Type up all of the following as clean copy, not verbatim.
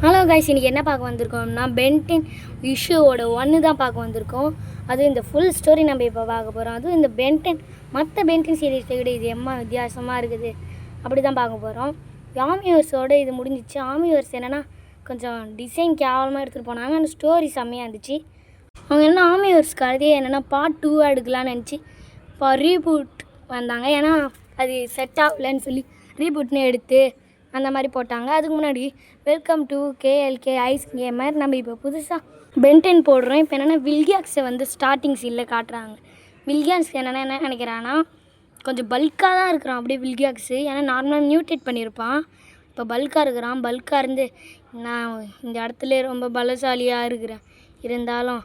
Hello guys, இன்றைக்கி என்ன பார்க்க வந்திருக்கோம்னா பென்டென் இஷ்யூவோட 1 தான் பார்க்க வந்திருக்கோம். அதுவும் இந்த ஃபுல் ஸ்டோரி நம்ம இப்போ பார்க்க போகிறோம். அதுவும் இந்த பென்டென் மற்ற பென்டென் சீரீஸை விட இது வித்தியாசமாக இருக்குது, அப்படி தான் பார்க்க போகிறோம். ஆமிவர்ஸோடு இது முடிஞ்சிச்சு. ஆமிவர்ஸ் என்னென்னா கொஞ்சம் டிசைன் கேவலமாக எடுத்துகிட்டு போனாங்க. அந்த ஸ்டோரி செம்மையாக இருந்துச்சு. அவங்க என்ன ஆமிவர்ஸ் கதையே என்னென்னா பார்ட் 2 எடுக்கலான்னு நினச்சி இப்போ ரீபூட் வந்தாங்க. ஏன்னா அது செட் ஆகலன்னு சொல்லி ரீபூட்னு எடுத்து அந்த மாதிரி போட்டாங்க. அதுக்கு முன்னாடி welcome to KLK ice gamer. நம்ம இப்போ புதுசாக பென்டென் போடுறோம். இப்போ என்னென்னா வில்கியாக்ஸை வந்து ஸ்டார்டிங் சீனில் காட்டுறாங்க. வில்கியாக்ஸ் என்ன நினைக்கிறான்னா கொஞ்சம் பல்காக தான் இருக்கிறான் அப்படியே வில்கியாக்ஸு. ஏன்னா நார்மலாக மியூட்டேட் பண்ணியிருப்பான். இப்போ பல்காக இருக்கிறான். பல்காக இருந்து நான் இந்த இடத்துல ரொம்ப பலசாலியாக இருக்கிறேன், இருந்தாலும்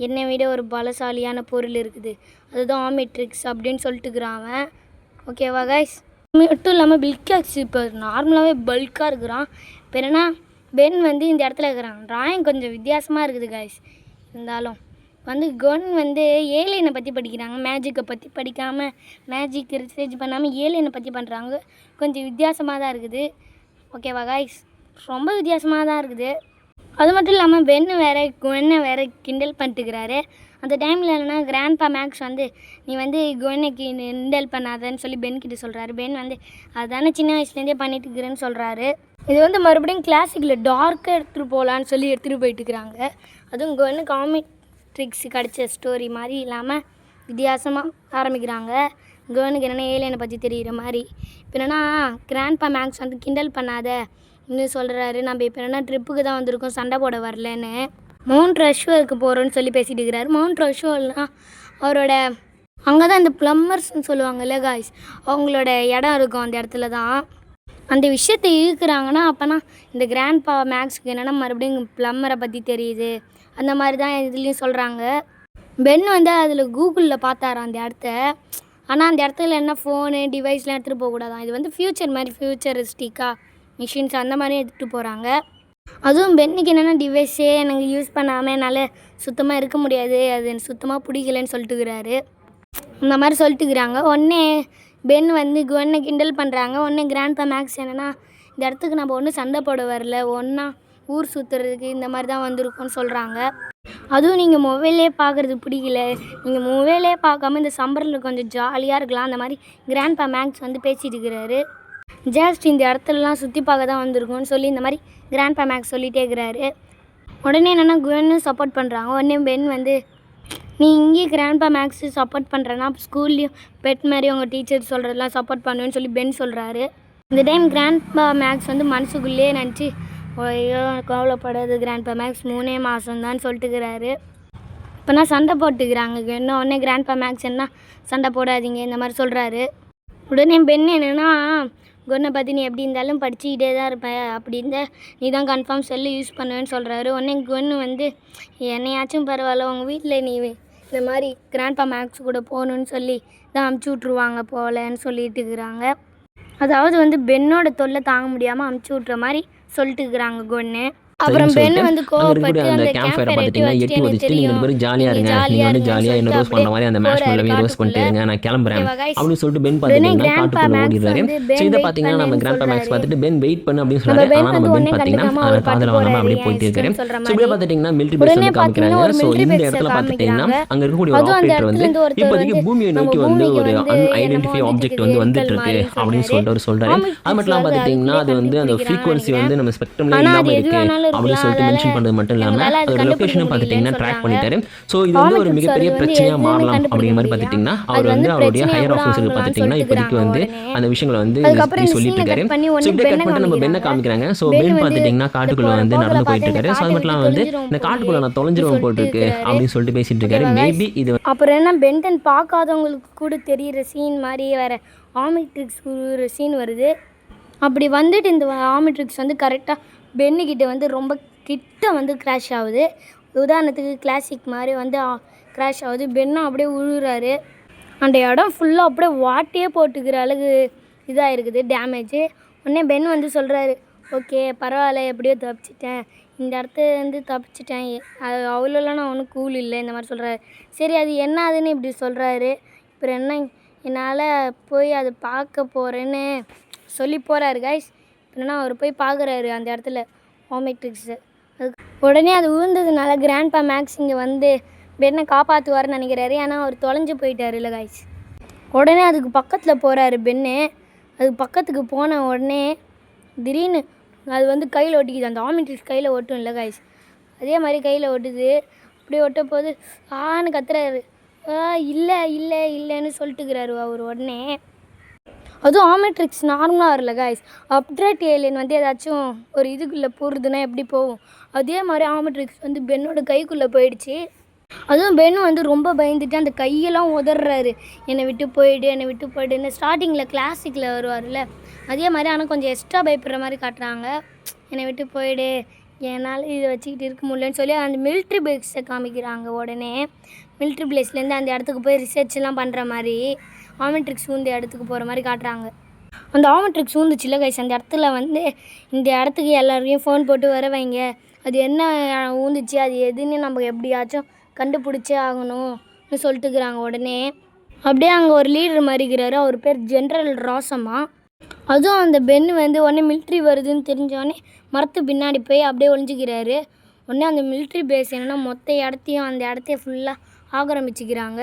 என்னை விட ஒரு பலசாலியான பொருள் இருக்குது, அதுதான் ஆமிட்ரிக்ஸ் அப்படின்னு சொல்லிட்டுக்கிறான் அவன். ஓகேவா கைஸ்? மட்டும் இல்லாமல் வில்கியாக்ஸ் இப்போ நார்மலாகவே பல்காக இருக்கிறான். இப்போ என்னென்னா பென் வந்து இந்த இடத்துல இருக்கிறான். ட்ராயிங் கொஞ்சம் வித்தியாசமாக இருக்குது கைஸ். இருந்தாலும் வந்து கன் வந்து ஏலியனை பற்றி படிக்கிறாங்க, மேஜிக்கை பற்றி படிக்காமல், மேஜிக் ரிசர்ச் பண்ணாமல் ஏலியனை பற்றி பண்ணுறாங்க. கொஞ்சம் வித்தியாசமாக தான் இருக்குது. ஓகேவா கைஸ்? ரொம்ப வித்தியாசமாக தான் இருக்குது. அது மட்டும் இல்லாமல் பென்னு வேறு கிண்டல் பண்ணிட்டுக்கிறாரு. அந்த டைமில் என்னென்னா கிராண்ட்பா மேக்ஸ் வந்து நீ வந்து குவென்னை கிண்டல் பண்ணாதன்னு சொல்லி பென் கிட்ட சொல்கிறாரு. பென் வந்து அதுதானே சின்ன வயசுலேருந்தே பண்ணிட்டு இருக்கிறேன்னு சொல்கிறாரு. இது வந்து மறுபடியும் கிளாசிக்கில் டார்க்காக எடுத்துகிட்டு போகலான்னு சொல்லி எடுத்துகிட்டு போயிட்டுருக்குறாங்க. அதுவும் குவென்னு காமிட்ரிக்ஸ் கிடச்ச ஸ்டோரி மாதிரி இல்லாமல் வித்தியாசமாக ஆரம்பிக்கிறாங்க. குவெனுக்கு என்னென்னா ஏலியனை பற்றி தெரிகிற மாதிரி. இப்போ என்னென்னா கிராண்ட்பா மேக்ஸ் வந்து கிண்டல் பண்ணாத இன்னும் சொல்கிறாரு. நம்ம இப்போ என்னென்னா ட்ரிப்புக்கு தான் வந்திருக்கோம், சண்டை போட வரலன்னு. மவுண்ட் ரஷ்வருக்கு போகிறோன்னு சொல்லி பேசிகிட்டு இருக்கிறாரு. மவுண்ட் ரஷ்வர்லாம் அவரோட அங்கே தான் இந்த ப்ளம்மர்ஸ்ன்னு சொல்லுவாங்கல்ல காய்ஸ், அவங்களோட இடம் இருக்கும். அந்த இடத்துல தான் அந்த விஷயத்தை இழுக்கிறாங்கன்னா அப்போனா இந்த கிராண்ட்பா மேக்ஸுக்கு என்னென்னா மறுபடியும் ப்ளம்மரை பற்றி தெரியுது, அந்த மாதிரி தான் இதுலேயும் சொல்கிறாங்க. பென் வந்து அதில் கூகுளில் பார்த்தாராம் அந்த இடத்த. ஆனால் அந்த இடத்துல என்ன ஃபோனு டிவைஸ்லாம் எடுத்துகிட்டு போகக்கூடாதான். இது வந்து ஃப்யூச்சர் மாதிரி, ஃப்யூச்சரிஸ்டிக்காக மிஷின்ஸ் அந்த மாதிரி எடுத்துகிட்டு போகிறாங்க. அதுவும் பென்னுக்கு என்னென்னா டிவைஸே எனக்கு யூஸ் பண்ணாமல் என்னால் சுத்தமாக இருக்க முடியாது, அது எனக்கு சுத்தமாக பிடிக்கலன்னு சொல்லிட்டுக்கிறாரு. இந்த மாதிரி சொல்லிட்டுக்கிறாங்க. உடனே பென் வந்து குவென்னை கிண்டல் பண்ணுறாங்க. உடனே கிராண்ட்பா மேக்ஸ் என்னென்னா இந்த இடத்துக்கு நம்ம ஒன்றும் சண்டை போட வரல, ஒன்றா ஊர் சுற்றுறதுக்கு இந்த மாதிரி தான் வந்திருக்கோன்னு சொல்கிறாங்க. அதுவும் நீங்கள் மொபைலே பார்க்குறது பிடிக்கல, நீங்கள் மொபைலே பார்க்காம இந்த சம்மரில் கொஞ்சம் ஜாலியாக இருக்கலாம், அந்த மாதிரி கிராண்ட்பா மேக்ஸ் வந்து பேசிகிட்டு இருக்கிறாரு. ஜஸ்ட் இந்த இடத்துலலாம் சுற்றி பார்க்க தான் வந்திருக்கோன்னு சொல்லி இந்த மாதிரி கிராண்ட்பா மேக்ஸ் சொல்லிகிட்டே இருக்கிறாரு. உடனே என்னென்னா குவென்னு சப்போர்ட் பண்ணுறாங்க. உடனே பென் வந்து நீ இங்கேயே கிராண்ட்பா மேக்ஸு சப்போர்ட் பண்ணுறேன்னா ஸ்கூல்லேயும் பெட் மாதிரி உங்கள் டீச்சர் சொல்கிறதெல்லாம் சப்போர்ட் பண்ணுவேன்னு சொல்லி பென் சொல்கிறாரு. இந்த டைம் கிராண்ட்பா மேக்ஸ் வந்து மனசுக்குள்ளேயே நினச்சி ஐயோ கவலைப்படாது கிராண்ட்பா மேக்ஸ் 3 மாதம் தான் சொல்லிட்டுக்கிறாரு. இப்போனா சண்டை போட்டுக்கிறாங்க. என்ன உடனே கிராண்ட்பா மேக்ஸ் என்ன சண்டை போடாதீங்க இந்த மாதிரி சொல்கிறாரு. உடனே பென் என்னென்னா குவென்னை பற்றி நீ எப்படி இருந்தாலும் படிச்சுக்கிட்டே தான் இருப்பேன், அப்படி இருந்தால் நீ தான் கன்ஃபார்ம் செல்லு யூஸ் பண்ணுவேன்னு சொல்கிறாரு. உடனே குவென்னு வந்து என்னையாச்சும் பரவாயில்ல, உங்கள் வீட்டில் நீ இந்த மாதிரி கிராண்ட்பா மேக்ஸ் கூட போகணுன்னு சொல்லி தான் அமுச்சு விட்ருவாங்க போகலன்னு சொல்லிட்டு இருக்கிறாங்க. அதாவது வந்து பென்னோட தொல்லை தாங்க முடியாமல் அமுச்சு விட்ற மாதிரி சொல்லிட்டு இருக்கிறாங்க குவென்னு. அப்புறம் பென் வந்து கோவப்பட்டு அந்த கேம்ப் ஃபயரை பார்த்தீங்கன்னா எட்டி வச்சுட்டு நீங்கள் 2 பேரும் ஜாலியாக இருங்க, நீங்கள் வந்து ஜாலியாக என்ன ரோஸ் பண்ணுற மாதிரி அந்த மேஷ் எல்லாமே ரோஸ் பண்ணிட்டு இருங்க, நான் கிளம்புறேன் அப்படின்னு சொல்லிட்டு பென் பார்த்தீங்கன்னா காட்டுக்குள்ளே ஓடிடுறாரு. ஸோ இதை பார்த்தீங்கன்னா நம்ம கிராண்ட்பா மேக்ஸ் பார்த்துட்டு பென் வெயிட் பண்ணு அப்படின்னு சொல்கிறாரு. ஆனால் நம்ம பென் பார்த்தீங்கன்னா காதில் வாங்காமல் அப்படியே போயிட்டு இருக்காரு. ஸோ இப்படியே பார்த்துட்டிங்கன்னா மிலிட்ரி பேஸ் வந்து காமிக்கிறாங்க. ஸோ இந்த இடத்துல பார்த்துட்டிங்கன்னா அங்கே இருக்கக்கூடிய ஒரு ஆப்ரேட்டர் வந்து இப்போதைக்கு பூமியை நோக்கி வந்து ஒரு அன்ஐடென்டிஃபை ஆப்ஜெக்ட் வந்து வந்துட்டு இருக்கு அப்படின்னு சொல்லிட்டு அவர் சொல்கிறாரு. அது மட்டும் இல்லாமல் பார்த்துட்டிங்கன்னா அது வந்து அந்த ஃப்ரீக்வன்சி வந்து நம்ம ஸ்பெக்ட்ரம்ல இல்லாமல் இருக்குது அப்படின்னு சொல்லிட்டு மென்ஷன் பண்ணது மட்டும் இல்லாமல் அதோட லொகேஷனும் பார்த்துட்டிங்கன்னா ட்ராக் பண்ணிட்டாரு. ஸோ இது வந்து ஒரு மிகப்பெரிய பிரச்சனையாக மாறலாம் அப்படிங்கிற மாதிரி பார்த்துட்டிங்கன்னா அவர் வந்து அவருடைய ஹையர் ஆஃபீஸருக்கு பார்த்துட்டிங்கன்னா இப்போதைக்கு வந்து அந்த விஷயங்களை வந்து சொல்லிட்டு இருக்காரு. ஸோ இப்படியே கட் பண்ணிட்டு நம்ம பென்னை காமிக்கிறாங்க. ஸோ பென் பார்த்துட்டிங்கன்னா காட்டுக்குள்ளே வந்து நடந்து போயிட்டு இருக்காரு. ஸோ அது மட்டும் இல்லாமல் வந்து இந்த காட்டுக்குள்ளே நான் தொலைஞ்சிருவோம் போட்டிருக்கு அப்படின்னு சொல்லிட்டு பேசிட்டு இருக்காரு. மேபி இது அப்புறம் என்ன பென்டன் பார்க்காதவங்களுக்கு கூட தெரிகிற சீன் மாதிரி வேறு ஆமிட்ரிக்ஸ் ஒரு சீன் வருது. அப்படி வந்துட்டு இந்த ஆமிட்ரிக்ஸ் வந்து கரெக்டாக பென்னுக்கிட்ட வந்து ரொம்ப கிட்ட வந்து கிராஷ் ஆகுது. உதாரணத்துக்கு கிளாசிக் மாதிரி வந்து கிராஷ் ஆகுது. பென்னும் அப்படியே உழுறாரு. அந்த இடம் ஃபுல்லாக அப்படியே வாட்டியே போட்டுக்கிற அளவுக்கு இதாக இருக்குது, டேமேஜு. உடனே பென் வந்து சொல்கிறாரு, ஓகே பரவாயில்ல எப்படியோ தப்பிச்சிட்டேன், இந்த இடத்துல வந்து தப்பிச்சிட்டேன், அது அவ்வளோலாம் நான் ஒன்றும் கூல் இல்லை இந்த மாதிரி சொல்கிறாரு. சரி அது என்ன ஆகுதுன்னு இப்படி சொல்கிறாரு. அப்புறம் என்ன என்னால் போய் அதை பார்க்க போகிறேன்னு சொல்லி போகிறாரு கைஸ். என்னன்னா அவர் போய் பார்க்குறாரு அந்த இடத்துல ஆமெட்ரிக்ஸு. உடனே அது விழுந்ததுனால கிராண்ட்பா மேக்ஸ் இங்கே வந்து பென்னை காப்பாற்றுவார்னு நினைக்கிறாரு. ஏன்னா அவர் தொலைஞ்சு போயிட்டார் இல்லை காய்ஸ். உடனே அதுக்கு பக்கத்தில் போகிறாரு பென்னு. அதுக்கு பக்கத்துக்கு போன உடனே திடீர்னு அது வந்து கையில் ஒட்டிக்குது. அந்த ஆமெட்ரிக்ஸ் கையில் ஒட்டும் இல்லை காய்ஸ். அதே மாதிரி கையில் ஒட்டுது. அப்படியே ஒட்ட போது ஆன்னு கத்துறாரு. இல்லை இல்லை இல்லைன்னு சொல்லிட்டுக்கிறாரு அவர். உடனே அதுவும் ஆமெட்ரிக்ஸ் நார்மலாக வரல காய்ஸ். அப்ட்ரேட் ஏலியன் வந்து ஏதாச்சும் ஒரு இதுக்குள்ளே போடுறதுன்னா எப்படி போகும், அதே மாதிரி ஆமெட்ரிக்ஸ் வந்து பென்னோட கைக்குள்ளே போயிடுச்சு. அதுவும் பென்னு வந்து ரொம்ப பயந்துட்டு அந்த கையெல்லாம் உதறாரு. என்னை விட்டு போயிடு என்னை விட்டு போயிடுன்னு. ஸ்டார்டிங்கில் கிளாசிக்கில் வருவார்ல அதே மாதிரி, ஆனால் கொஞ்சம் எக்ஸ்ட்ரா பயப்படுற மாதிரி காட்டுறாங்க. என்னை விட்டு போயிடு, என்னால் இதை வச்சுக்கிட்டு இருக்க முடியலன்னு சொல்லி அந்த மிலிட்ரி பேஸை காமிக்கிறாங்க. உடனே மிலிட்ரி பிளேஸ்லேருந்து அந்த இடத்துக்கு போய் ரிசர்ச்லாம் பண்ணுற மாதிரி ஆமெட்ரிக்ஸ் ஊந்த இடத்துக்கு போகிற மாதிரி காட்டுறாங்க. அந்த ஆமெட்ரிக்ஸ் ஊந்துச்சுல கைஸ், அந்த இடத்துல வந்து இந்த இடத்துக்கு எல்லாரையும் ஃபோன் போட்டு வர வைங்க. அது என்ன ஊந்துச்சு அது எதுன்னு நம்ம எப்படியாச்சும் கண்டுபிடிச்சே ஆகணும்னு சொல்லிட்டுக்கிறாங்க. உடனே அப்படியே அங்கே ஒரு லீடர் மாதிரிக்கிறாரு. அவர் பேர் ஜென்ரல் ராசம்மா. அதுவும் அந்த பென்னு வந்து உடனே மிலிட்ரி வருதுன்னு தெரிஞ்சோடனே மரத்து பின்னாடி போய் அப்படியே ஒழிஞ்சிக்கிறாரு. உடனே அந்த மிலிட்ரி பேஸ் என்னென்னா மொத்த இடத்தையும் அந்த இடத்தைய ஃபுல்லாக ஆக்கிரமிச்சிக்கிறாங்க.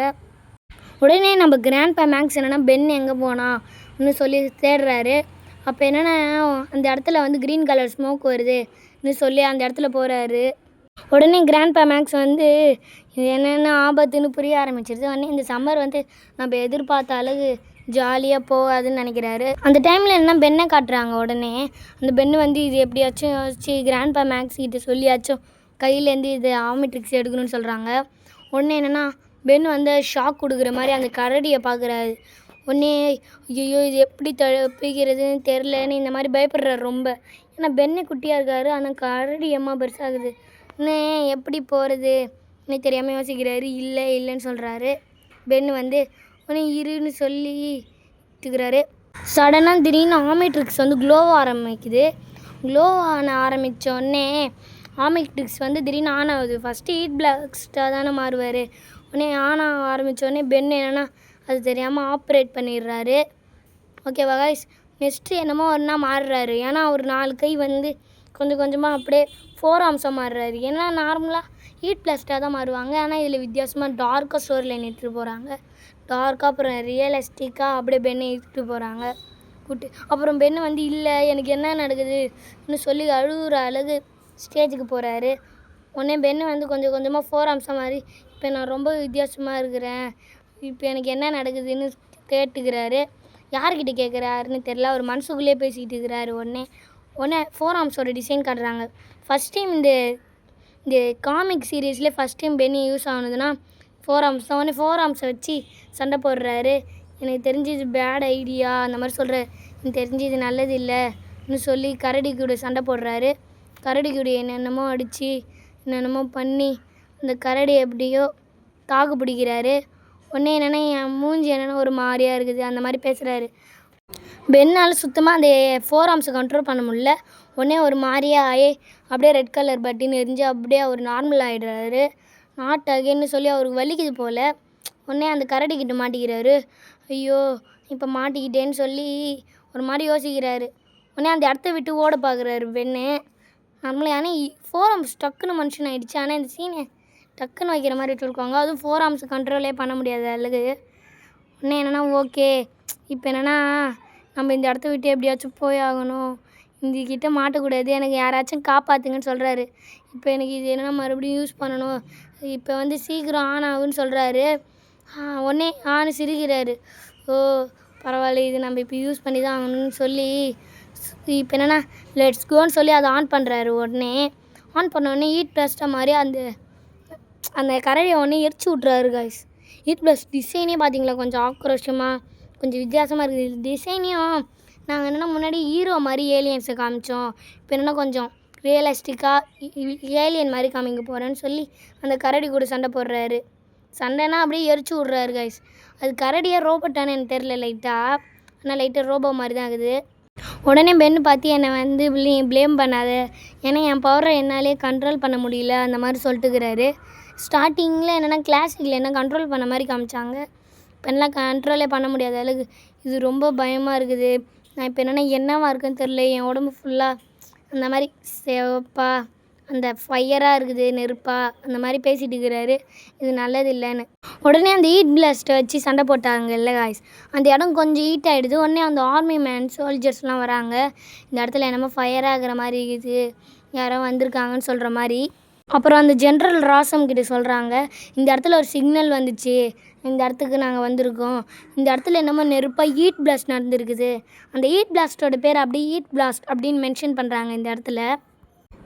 உடனே நம்ம கிராண்ட்பா மேக்ஸ் என்னென்னா பென் எங்கே போனான்னு சொல்லி தேடுறாரு. அப்போ என்னென்னா அந்த இடத்துல வந்து க்ரீன் கலர் ஸ்மோக் வருதுன்னு சொல்லி அந்த இடத்துல போகிறாரு. உடனே கிராண்ட்பா மேக்ஸ் வந்து என்னென்ன ஆபத்துன்னு புரிய ஆரம்பிச்சிருது. உடனே இந்த சம்மர் வந்து நம்ம எதிர்பார்த்த அளவு ஜாலியாக போகாதுன்னு நினைக்கிறாரு. அந்த டைமில் என்ன பென்னை காட்டுறாங்க. உடனே அந்த பென்னு வந்து இது எப்படியாச்சும் யோசிச்சு கிராண்ட்பா மேக்ஸ் கிட்ட சொல்லியாச்சும் கையிலேருந்து இது ஆமெட்ரிக்ஸ் எடுக்கணும்னு சொல்கிறாங்க. உடனே என்னென்னா பென் வந்து ஷாக் கொடுக்குற மாதிரி அந்த கரடியை பார்க்குறாரு. உடனே ஐயோ இது எப்படி தப்பிக்கிறதுன்னு தெரிலன்னு இந்த மாதிரி பயப்படுறாரு ரொம்ப. ஏன்னா பென்னு குட்டியாக இருக்காரு, ஆனால் கரடி எம்மா பெருசாகுது. இன்னும் எப்படி போகிறது இன்னும் தெரியாமல் யோசிக்கிறாரு. இல்லைன்னு சொல்கிறாரு. பென்னு வந்து உடனே இருன்னு சொல்லிட்டுக்கிறாரு. சடனாக திடீர்னு ஆமெட்ரிக்ஸ் வந்து க்ளோ ஆரம்பிக்குது. க்ளோ ஆரம்பித்தோடனே ஆமெட்ரிக்ஸ் வந்து திடீர்னு ஆன் ஆகுது. ஃபஸ்ட்டு ஹீட் பிளாஸ்ட்டாக தானே மாறுவார். உடனே ஆன் ஆக ஆரம்பித்தோடனே பென் என்னென்னா அது தெரியாமல் ஆப்ரேட் பண்ணிடுறாரு. ஓகேவா கைஸ். நெக்ஸ்ட்டு என்னமோ ஒன்றா மாறுறாரு. ஏன்னா ஒரு 4 கை வந்து கொஞ்சம் கொஞ்சமாக அப்படியே 4 ஆர்ம்ஸாக மாறுறாரு. ஏன்னா நார்மலாக ஹீட் பிளாஸ்ட்டாக தான் மாறுவாங்க, ஆனால் இதில் வித்தியாசமாக டார்க்காக ஸ்டோரி லைன் எடுத்துகிட்டு போகிறாங்க. டார்க்காக அப்புறம் ரியலிஸ்டிக்காக அப்படியே பென்னை இழுத்துட்டு போகிறாங்க கூட்டு. அப்புறம் பென்னு வந்து இல்லை எனக்கு என்ன நடக்குதுன்னு சொல்லி அழுகுற அழகு ஸ்டேஜுக்கு போகிறாரு. உடனே பென்னு வந்து கொஞ்சம் கொஞ்சமாக 4 ஆர்ம்ஸாக மாதிரி இப்போ நான் ரொம்ப வித்தியாசமாக இருக்கிறேன், இப்போ எனக்கு என்ன நடக்குதுன்னு கேட்டுக்கிறாரு. யார்கிட்ட கேட்குறாருன்னு தெரில, அவர் மனசுக்குள்ளேயே பேசிக்கிட்டு இருக்கிறாரு. உடனே 4 ஆர்ம்ஸோட டிசைன் காட்டுறாங்க. ஃபஸ்ட் டைம் இந்த காமிக் சீரீஸ்லேயே ஃபஸ்ட் டைம் பென்னி யூஸ் ஆகுனதுன்னா 4 ஆர்ம்ஸ் தான். உடனே 4 ஆர்ம்ஸை வச்சு சண்டை போடுறாரு. எனக்கு தெரிஞ்சு இது பேட் ஐடியா அந்த மாதிரி சொல்கிற, எனக்கு தெரிஞ்சு இது நல்லது இல்லைன்னு சொல்லி கரடி கூட சண்டை போடுறாரு. கரடி கூட என்னென்னமோ அடித்து என்னென்னமோ பண்ணி அந்த கரடி எப்படியோ தாக்கு பிடிக்கிறாரு. உடனே என்னென்னா என் மூஞ்சி என்னென்னா ஒரு மாதிரியாக இருக்குது அந்த மாதிரி பேசுகிறாரு. பென்னால் சுத்தமாக அந்த 4 ஆர்ம்ஸை கண்ட்ரோல் பண்ண முடியல. உடனே ஒரு மாதிரியாக ஆகி அப்படியே ரெட் கலர் பட்டின்னு எரிஞ்சு அப்படியே அவர் நார்மல் ஆகிடுறாரு. நாட் அகேன்னு சொல்லி அவருக்கு வலிக்குது போல். உடனே அந்த கரடிக்கிட்ட மாட்டிக்கிறாரு. ஐயோ இப்போ மாட்டிக்கிட்டேன்னு சொல்லி ஒரு மாதிரி யோசிக்கிறாரு. உடனே அந்த இடத்த விட்டு ஓட பார்க்குறாரு பென்னு. நார்மலாக ஆனால் 4 ஆர்ம்ஸ் டக்குன்னு மனுஷன் ஆகிடுச்சு. ஆனால் இந்த சீனை டக்குன்னு வைக்கிற மாதிரி வச்சுருக்காங்க. அதுவும் 4 ஆர்ம்ஸ் கண்ட்ரோலே பண்ண முடியாது அழகு. உடனே என்னென்னா ஓகே இப்போ என்னென்னா நம்ம இந்த இடத்த விட்டு எப்படியாச்சும் போய் ஆகணும், இந்தக்கிட்ட மாட்டக்கூடாது, எனக்கு யாராச்சும் காப்பாற்றுங்கன்னு சொல்கிறாரு. இப்போ எனக்கு இது என்னென்னா மறுபடியும் யூஸ் பண்ணணும், இப்போ வந்து சீக்கிரம் ஆன் ஆகுன்னு சொல்கிறாரு. உடனே ஆன்னு சிரிக்கிறாரு. ஓ பரவாயில்ல, இது நம்ம இப்போ யூஸ் பண்ணி தான் ஆகணும்னு சொல்லி இப்போ என்னென்னா லெட்ஸ் கோன்னு சொல்லி அதை ஆன் பண்ணுறாரு. உடனே ஆன் பண்ணோடனே ஹீட் பிளாஸ்ட்டாக மாதிரி அந்த கரடியை உடனே எரிச்சு விட்றாரு காய்ஸ். ஹீட் பிளாஸ்ட் டிசைனே பார்த்தீங்களா கொஞ்சம் ஆக்ரோஷமாக கொஞ்சம் வித்தியாசமாக இருக்குது. டிசைனையும் நாங்கள் என்னென்னா முன்னாடி ஹீரோ மாதிரி ஏலியன்ஸை காமிச்சோம், இப்போ என்னென்னா கொஞ்சம் ரியலிஸ்டிக்காக ஏலியன் மாதிரி காமிக்க போகிறேன்னு சொல்லி அந்த கரடி கூட சண்டை போடுறாரு. சண்டைனா அப்படியே எரிச்சு விட்றாரு காய்ஸ். அது கரடியாக ரோபோட்டானு எனக்கு தெரில லைட்டாக, ஆனால் லைட்டாக ரோபோ மாதிரி தான் இருக்குது. உடனே பென்னு பார்த்து என்னை வந்து ப்ளேம் பண்ணாத, ஏன்னா என் பவரை என்னாலே கண்ட்ரோல் பண்ண முடியல அந்த மாதிரி சொல்லிட்டுக்கிறாரு. ஸ்டார்டிங்கில் என்னென்னா கிளாசிக்கில் என்ன கண்ட்ரோல் பண்ண மாதிரி காமிச்சாங்க, இப்போ எல்லாம் கண்ட்ரோலே பண்ண முடியாத அளவுக்கு இது ரொம்ப பயமாக இருக்குது. நான் இப்போ என்னென்னா என்னவா இருக்குன்னு தெரில, என் உடம்பு ஃபுல்லாக அந்த மாதிரி சிவப்பா அந்த ஃபயராக இருக்குது நெருப்பா அந்த மாதிரி பேசிகிட்டு இருக்கிறாரு. இது நல்லது இல்லைன்னு உடனே அந்த ஹீட் பிளாஸ்ட்டை வச்சு சண்டை போட்டாங்கல்ல காய்ஸ், அந்த இடம் கொஞ்சம் ஹீட் ஆகிடுது. உடனே அந்த ஆர்மி மேன் சோல்ஜர்ஸ்லாம் வராங்க. இந்த இடத்துல என்னமோ ஃபயர் ஆகிற மாதிரி இருக்குது, யாரோ வந்திருக்காங்கன்னு சொல்கிற மாதிரி. அப்புறம் அந்த ஜென்ரல் ராசம் கிட்ட சொல்கிறாங்க, இந்த இடத்துல ஒரு சிக்னல் வந்துச்சு, இந்த இடத்துக்கு நாங்கள் வந்திருக்கோம், இந்த இடத்துல என்னமோ நெருப்பாக ஹீட் பிளாஸ்ட் நடந்துருக்குது. அந்த ஹீட் பிளாஸ்ட்டோட பேர் அப்படி ஹீட் பிளாஸ்ட் அப்படின்னு மென்ஷன் பண்ணுறாங்க. இந்த இடத்துல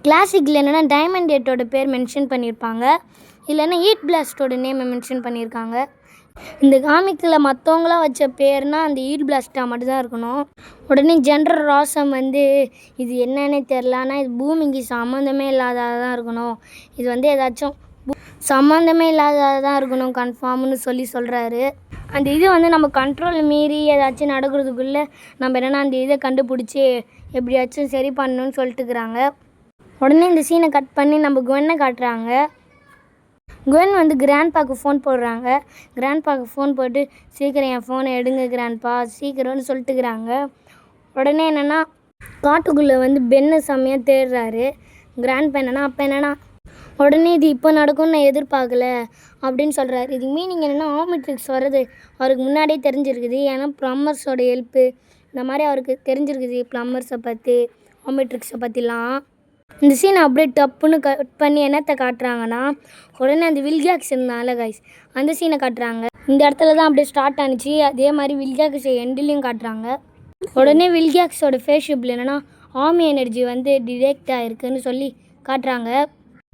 கிளாசிக்கில் என்னென்னா டைமண்ட் டேட்டோட பேர் மென்ஷன் பண்ணியிருப்பாங்க, இல்லைன்னா ஹீட் பிளாஸ்ட்டோட நேமை மென்ஷன் பண்ணியிருக்காங்க. இந்த காமிக்கில் மற்றவங்களாம் வச்ச பேர்னால் அந்த ஹீட் பிளாஸ்ட்டாக மட்டும்தான் இருக்கணும். உடனே ஜென்ரல் ராசம் வந்து இது என்னன்னே தெரில, ஆனால் இது பூமிக்கு சம்மந்தமே இல்லாததாக தான் இருக்கணும், இது வந்து ஏதாச்சும் சம்மந்தமே இல்லாததாக தான் இருக்கணும் கன்ஃபார்ம்னு சொல்கிறாரு. அந்த இது வந்து நம்ம கண்ட்ரோல் மீறி ஏதாச்சும் நடக்கிறதுக்குள்ளே நம்ம என்னென்னா அந்த இதை கண்டுபிடிச்சி எப்படியாச்சும் சரி பண்ணணும்னு சொல்லிட்டுக்கிறாங்க. உடனே இந்த சீனை கட் பண்ணி நம்ம குவென்னை காட்டுறாங்க. குவென் வந்து கிராண்ட்பாவுக்கு ஃபோன் போடுறாங்க. கிராண்ட்பாவுக்கு ஃபோன் போட்டு சீக்கிரம் என் ஃபோனை எடுங்க கிராண்ட்பா சீக்கிரம்னு சொல்லிட்டுக்கிறாங்க. உடனே என்னென்னா காட்டுக்குள்ளே வந்து பென்னை செம்மையாக தேடுறாரு கிராண்ட்பா. அப்போ என்னென்னா உடனே இது இப்போ நடக்கும்னு நான் எதிர்பார்க்கல அப்படின்னு சொல்கிறாரு. இதுக்கு மீனிங் என்னென்னா ஆமிட்ரிக்ஸ் வர்றது அவருக்கு முன்னாடியே தெரிஞ்சிருக்குது. ஏன்னா ப்ளம்மர்ஸோட ஹெல்ப்பு இந்த மாதிரி அவருக்கு தெரிஞ்சிருக்குது, ப்ளம்மர்ஸை பற்றி ஆமிட்ரிக்ஸை பற்றிலாம். இந்த சீனை அப்படியே டப்புன்னு கட் பண்ணி என்னத்தை காட்டுறாங்கன்னா உடனே அந்த வில்காக்ஸ் இருந்தால கைஸ் அந்த சீனை காட்டுறாங்க. இந்த இடத்துல தான் அப்படியே ஸ்டார்ட் ஆனிச்சு. அதே மாதிரி வில்காக்ஸ் எண்ட்லேயும் காட்டுறாங்க. உடனே வில்காக்ஸோட ஃபேஸ்ஷிப்பில் என்னென்னா ஆர்மி எனர்ஜி வந்து டிடெக்ட் ஆகிருக்குன்னு சொல்லி காட்டுறாங்க.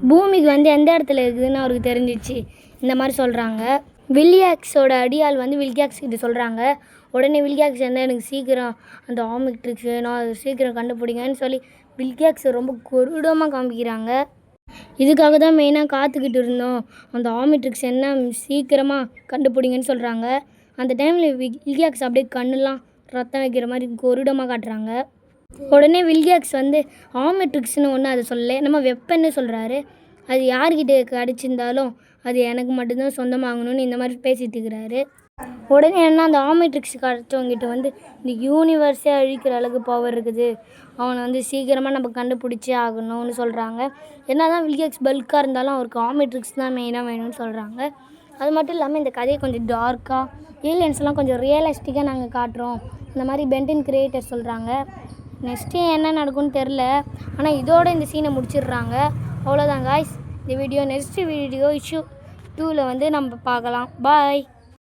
பூமிக்கு வந்து எந்த இடத்துல இருக்குதுன்னு அவருக்கு தெரிஞ்சிச்சு இந்த மாதிரி சொல்கிறாங்க. வில்காக்ஸோட அடியால் வந்து வில்காக்ஸ் கிட்ட சொல்கிறாங்க. உடனே வில்காக்ஸ் என்ன எனக்கு சீக்கிரம் அந்த ஆமிட்ரிக்ஸ் நான் அதை சீக்கிரம் கண்டுபிடிங்கன்னு சொல்லி வில்காக்ஸை ரொம்ப கொடூரமாக காமிக்கிறாங்க. இதுக்காக தான் மெயினாக காத்துக்கிட்டு இருந்தோம், அந்த ஆமிட்ரிக்ஸ் என்ன சீக்கிரமாக கண்டுபிடிங்கன்னு சொல்கிறாங்க. அந்த டைமில் வில்காக்ஸ் அப்படியே கண்ணுலாம் ரத்தம் வைக்கிற மாதிரி கொடூரமாக காட்டுறாங்க. உடனே வில்காக்ஸ் வந்து ஆமிட்ரிக்ஸ்னு ஒன்று அதை சொல்லலை, நம்ம வெப்பன்னு சொல்கிறாரு. அது யார்கிட்ட கிடச்சிருந்தாலும் அது எனக்கு மட்டும்தான் சொந்தமாகணும்னு இந்த மாதிரி பேசிகிட்டு இருக்கிறாரு. உடனே என்ன அந்த ஆமிட்ரிக்ஸ் கிடச்சவங்கிட்ட வந்து இந்த யூனிவர்ஸே அழிக்கிற அளவுக்கு பவர் இருக்குது, அவனை வந்து சீக்கிரமாக நம்ம கண்டுபிடிச்சே ஆகணும்னு சொல்கிறாங்க. என்ன தான் வில்காக்ஸ் பல்காக இருந்தாலும் அவருக்கு ஆமிட்ரிக்ஸ் தான் மெயினாக வேணும்னு சொல்கிறாங்க. அது மட்டும் இல்லாமல் இந்த கதையை கொஞ்சம் டார்க்காக ஏலியன்ஸ்லாம் கொஞ்சம் ரியலிஸ்டிக்காக நாங்கள் காட்டுறோம் இந்த மாதிரி பென்டென் கிரியேட்டர் சொல்கிறாங்க. நெக்ஸ்ட்டு என்ன நடக்கும்னு தெரில, ஆனால் இதோட இந்த சீனை முடிச்சிடுறாங்க. அவ்வளோதான் காய்ஸ் இந்த வீடியோ. நெக்ஸ்ட்டு வீடியோ இஷ்யூ 2ல் வந்து நம்ம பார்க்கலாம். பாய்.